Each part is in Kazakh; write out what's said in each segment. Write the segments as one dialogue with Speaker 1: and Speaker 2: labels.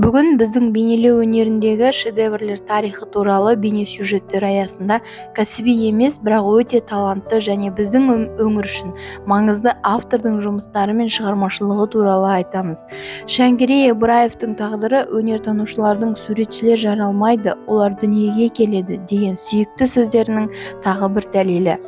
Speaker 1: Бүгін біздің бейнелеу өнеріндегі шедеврлер тарихы туралы бейнесюжеттер аясында кәсіби емес, бірақ өте талантты және біздің өңір үшін маңызды автордың жұмыстары мен шығармашылығы туралы айтамыз. Шәңгерей Ибраевтың тағдыры өнертанушылардың «суретшілер жаралмайды, олар дүниеге келеді» деген сүйікті сөздерінің тағы бір дәлелі.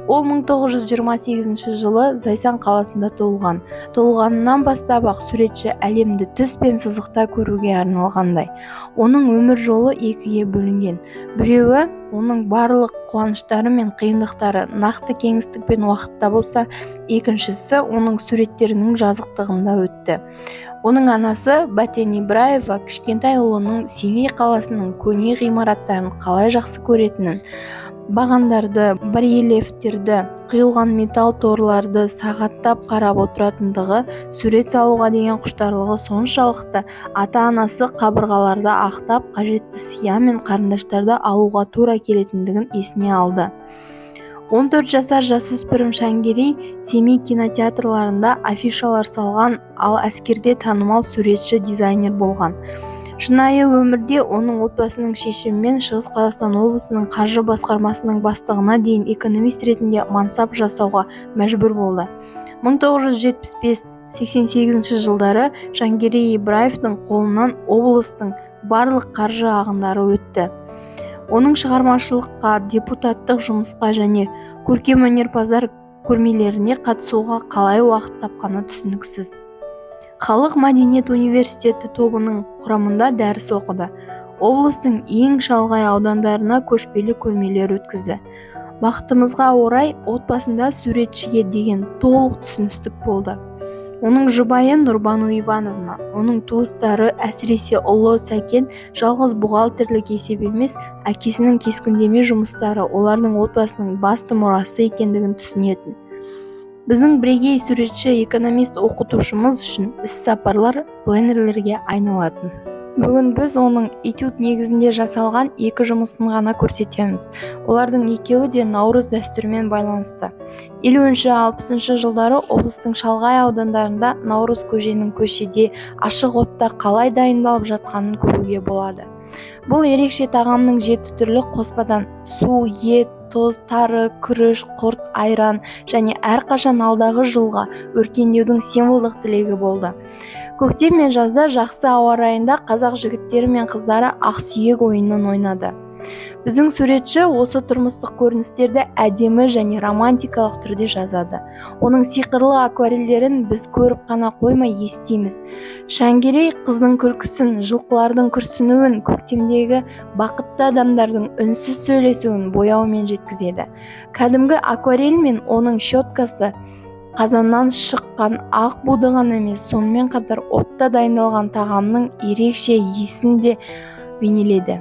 Speaker 1: Ол 1928 жылы Зайсан қаласында туылған. Туылғанынан бастап-ақ суретші әлемді түс пен сызықта көруге арналғандай. Оның өмір жолы екіге бөлінген. Біреуі оның барлық қуаныштары мен қиындықтары нақты кеңістік пен уақытта болса, екіншісі оның суреттерінің жазықтығында өтті. Оның анасы Бәтен Ибраева кішкентай ұлының Семей қаласының көне ғимараттарын қалай жақсы көретінін, бағандарды, барельефтерді, құйылған металл торларды сағаттап қарап отыратындығы, сурет салуға деген құштарлығы соншалықты ата-анасы қабырғаларды ақтап, қажетті сия мен қарындаштарды алуға тура келетіндігін есіне алды. 14 жасар жасөспірім Шәңгерей Семей кинотеатрларында афишалар салған, ал әскерде танымал суретші, дизайнер болған. Шынайы өмірде оның отбасының шешімімен Шығыс Қазақстан облысының қаржы басқармасының бастығына дейін экономист ретінде мансап жасауға мәжбүр болды. 1975-88 жылдары Шәңгерей Ибраевтың қолынан облыстың барлық қаржы ағындары өтті. Оның шығармашылыққа, депутаттық жұмысқа және көркемөнерпаздар көрмелеріне қатысуға қалай уақыт тапқаны түсініксіз. Халық мәдениет университеті тобының құрамында дәріс оқыды. Облыстың ең шалғай аудандарына көшпелі көрмелер өткізді. Бақытымызға орай, отбасында суретшіге деген толық түсіністік болды. Оның жұбайы Нұрбану Ивановна, оның туыстары, әсіресе ұлы Сәкен, жалғыз бухгалтерлік есеп емес, әкесінің кескіндеме жұмыстары олардың отбасының басты мұрасы екендігін түсінетін. Біздің бірегей суретші, экономист оқытушымыз үшін іс-сапарлар пленерлерге айналатын. Бүгін біз оның этюд негізінде жасалған екі жұмысын ғана көрсетеміз. Олардың екеуі де наурыз дәстүрімен байланысты. 50-60 жылдары облыстың шалғай аудандарында наурыз көженің көшеде ашық отта қалай дайындалып жатқанын көруге болады. Бұл ерекше тағамның 7 түрлі қоспадан су, ет, тұз, тары, күріш, құрт, айран және әрқашан алдағы жылға өркендеудің символдық тілегі болды. Көктем мен жазда жақсы ауа райында қазақ жігіттері мен қыздары ақсүйек ойынын ойнады. Біздің суретші осы тұрмыстық көріністерді әдемі және романтикалық түрде жазады. Оның сиқырлы акварельдерін біз көріп қана қоймай естиміз. Шәңгерей қыздың күлкісін, жылқылардың күрсінуін, көктемдегі бақытты адамдардың үнсіз сөйлесуін бояумен жеткізеді. Кәдімгі акварель мен оның щеткасы қазаннан шыққан ақ буды ғана емес, сонымен қатар отта дайындалған тағамның ерекше иісін де бейнеледі.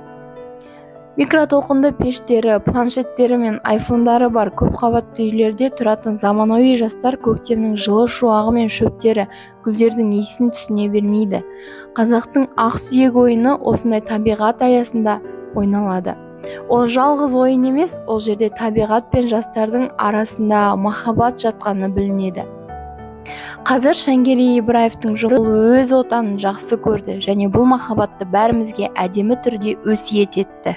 Speaker 1: Микротолқынды пештері, планшеттері мен айфондары бар көпқабатты үйлерде тұратын заманауи жастар көктемнің жылы шуағы мен шөптері, гүлдердің иісін түсіне бермейді. Қазақтың ақсүйек ойыны осындай табиғат аясында ойналады. Ол жалғыз ойын емес, ол жерде табиғат пен жастардың арасында махаббат жатқаны білінеді. Қазір Шәңгерей Ибраевтың жолы өз отанын жақсы көрді және бұл махаббатты бәрімізге әдемі түрде өсиет етті.